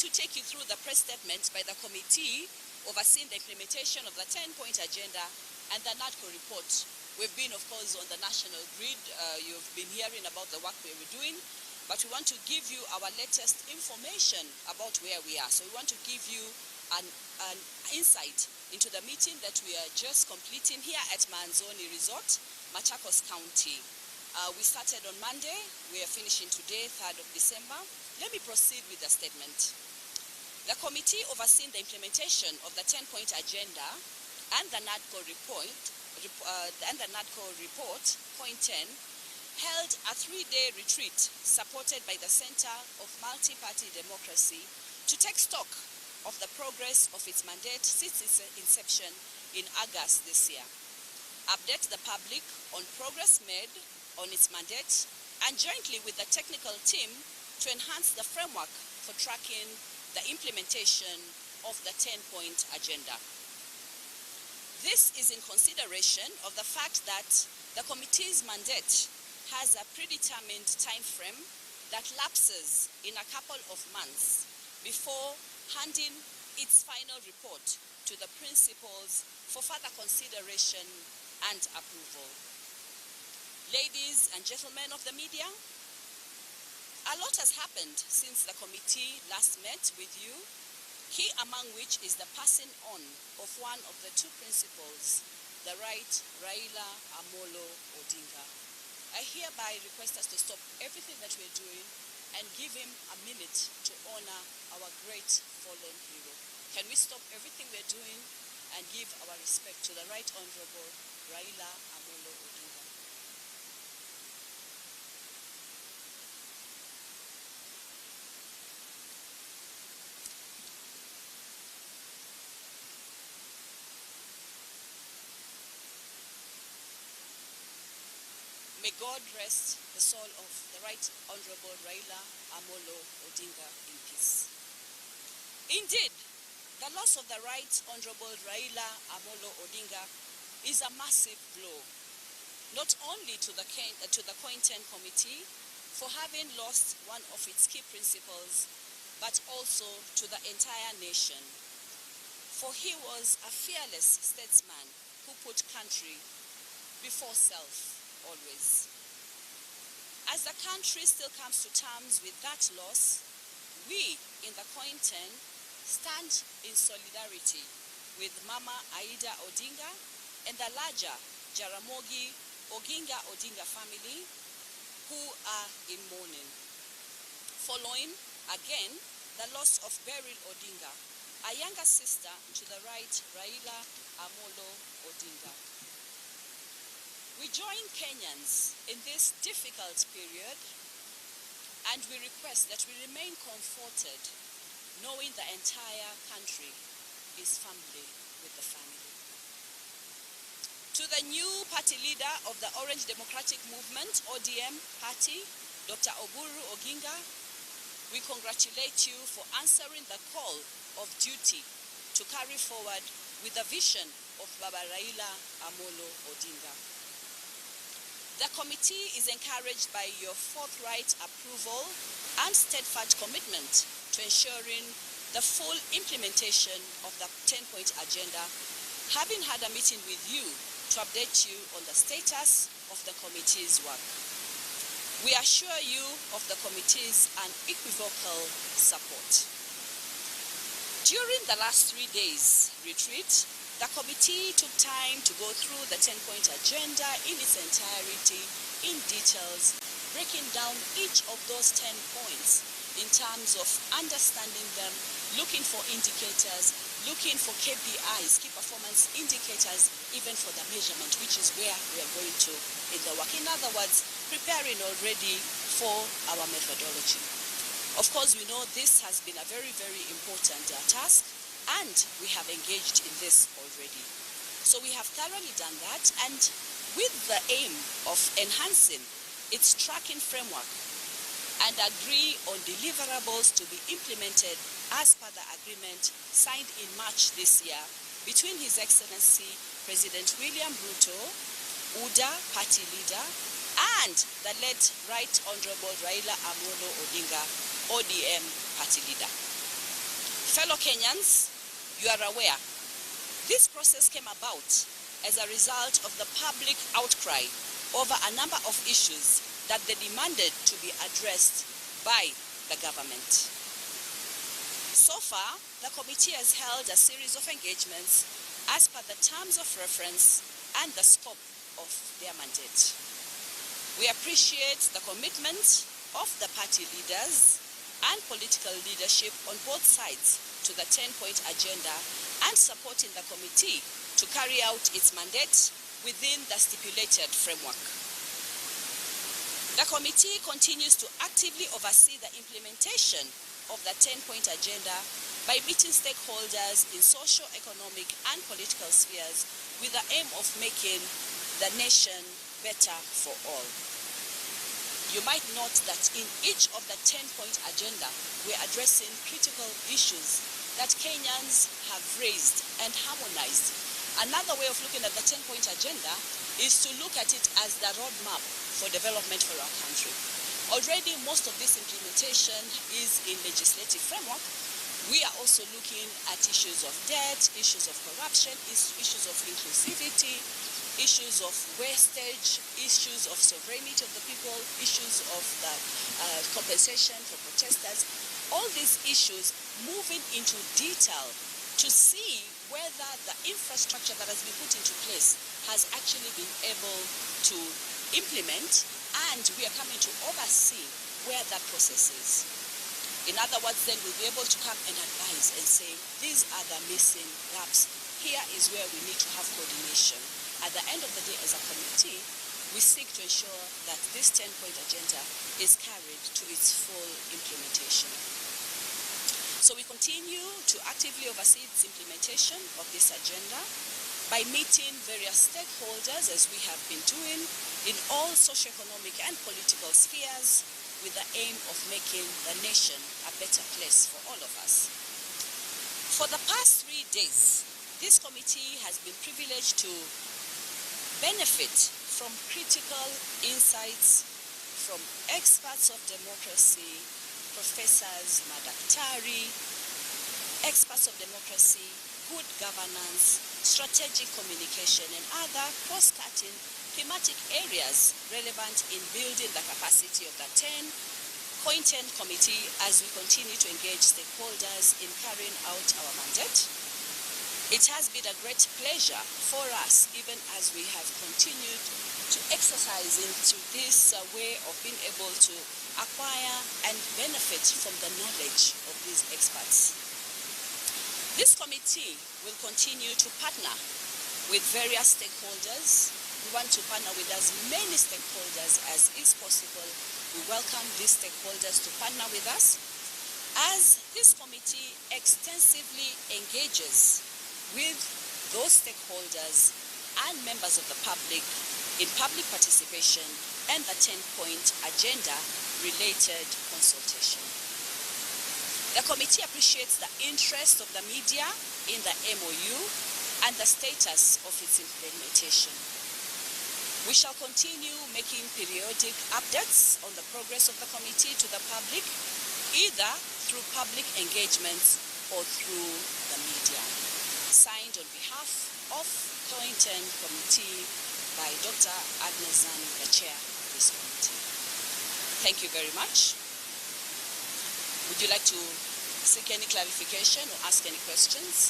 to take you through the press statement by the committee overseeing the implementation of the 10-point agenda and the NADCO report. We've been, of course, on the national grid. You've been hearing about the work we were doing, but we want to give you our latest information about where we are. So we want to give you an insight into the meeting that we are just completing here at Manzoni Resort, Machakos County. We started on Monday. We are finishing today, 3rd of December. Let me proceed with the statement. The committee overseeing the implementation of the 10-point agenda and the NADCO report, COIN-10, held a 3-day retreat supported by the Center of Multi-Party Democracy to take stock of the progress of its mandate since its inception in August this year, update the public on progress made on its mandate, and jointly with the technical team to enhance the framework for tracking the implementation of the 10-point agenda. This is in consideration of the fact that the committee's mandate has a predetermined time frame that lapses in a couple of months before handing its final report to the principals for further consideration and approval. Ladies and gentlemen of the media, a lot has happened since the committee last met with you, key among which is the passing on of one of the two principals, the right Raila Amolo Odinga. I hereby request us to stop everything that we're doing and give him a minute to honor our great fallen hero. Can we stop everything we're doing and give our respect to the Right Honorable Raila Amolo Odinga? May God rest the soul of the Right Honorable Raila Amolo Odinga in peace. Indeed, the loss of the Right Honorable Raila Amolo Odinga is a massive blow, not only to the COIN-10 committee for having lost one of its key principles, but also to the entire nation. For he was a fearless statesman who put country before self. Always. As the country still comes to terms with that loss, we in the COIN-10 stand in solidarity with Mama Aida Odinga and the larger Jaramogi Oginga Odinga family who are in mourning, following again the loss of Beryl Odinga, a younger sister to the right Raila Amolo Odinga. We join Kenyans in this difficult period, and we request that we remain comforted knowing the entire country is family with the family. To the new party leader of the Orange Democratic Movement, ODM party, Dr. Oburu Oginga, we congratulate you for answering the call of duty to carry forward with the vision of Baba Raila Amolo Odinga. The committee is encouraged by your forthright approval and steadfast commitment to ensuring the full implementation of the 10-point agenda, having had a meeting with you to update you on the status of the committee's work. We assure you of the committee's unequivocal support. During the last 3 days retreat, the committee took time to go through the 10-point agenda in its entirety, in details, breaking down each of those 10 points in terms of understanding them, looking for indicators, looking for KPIs, key performance indicators, even for the measurement, which is where we are going to in the work. In other words, preparing already for our methodology. Of course, we know this has been a very, very important task, and we have engaged in this already. So we have thoroughly done that, and with the aim of enhancing its tracking framework and agree on deliverables to be implemented as per the agreement signed in March this year between His Excellency President William Ruto, UDA party leader, and the late Right Honorable Raila Amolo Odinga, ODM party leader. Fellow Kenyans, you are aware, this process came about as a result of the public outcry over a number of issues that they demanded to be addressed by the government. So far, the committee has held a series of engagements as per the terms of reference and the scope of their mandate. We appreciate the commitment of the party leaders and political leadership on both sides to the 10-point agenda and supporting the committee to carry out its mandate within the stipulated framework. The committee continues to actively oversee the implementation of the 10-point agenda by meeting stakeholders in socio-economic and political spheres with the aim of making the nation better for all. You might note that in each of the 10-point agenda, we're addressing critical issues that Kenyans have raised and harmonized. Another way of looking at the 10-point agenda is to look at it as the roadmap for development for our country. Already, most of this implementation is in legislative framework. We are also looking at issues of debt, issues of corruption, issues of inclusivity, issues of wastage, issues of sovereignty of the people, issues of the compensation for protesters. All these issues moving into detail to see whether the infrastructure that has been put into place has actually been able to implement, and we are coming to oversee where that process is. In other words, then we'll be able to come and advise and say, these are the missing gaps. Here is where we need to have coordination. At the end of the day, as a committee, we seek to ensure that this 10-point agenda is carried to its full implementation. So we continue to actively oversee its implementation of this agenda by meeting various stakeholders, as we have been doing, in all socio-economic and political spheres, with the aim of making the nation a better place for all of us. For the past 3 days, this committee has been privileged to benefit from critical insights from experts of democracy, professors, madaktari, experts of democracy, good governance, strategic communication, and other cross-cutting thematic areas relevant in building the capacity of the COIN-10 committee as we continue to engage stakeholders in carrying out our mandate. It has been a great pleasure for us, even as we have continued to exercise into this way of being able to acquire and benefit from the knowledge of these experts. This committee will continue to partner with various stakeholders. We want to partner with as many stakeholders as is possible. We welcome these stakeholders to partner with us as this committee extensively engages with those stakeholders and members of the public in public participation and the 10-point agenda related consultation. The committee appreciates the interest of the media in the MOU and the status of its implementation. We shall continue making periodic updates on the progress of the committee to the public, either through public engagements or through the media. Signed on behalf of COIN-10 committee by Dr. Agnezan, the chair of this committee. Thank you very much. Would you like to seek any clarification or ask any questions?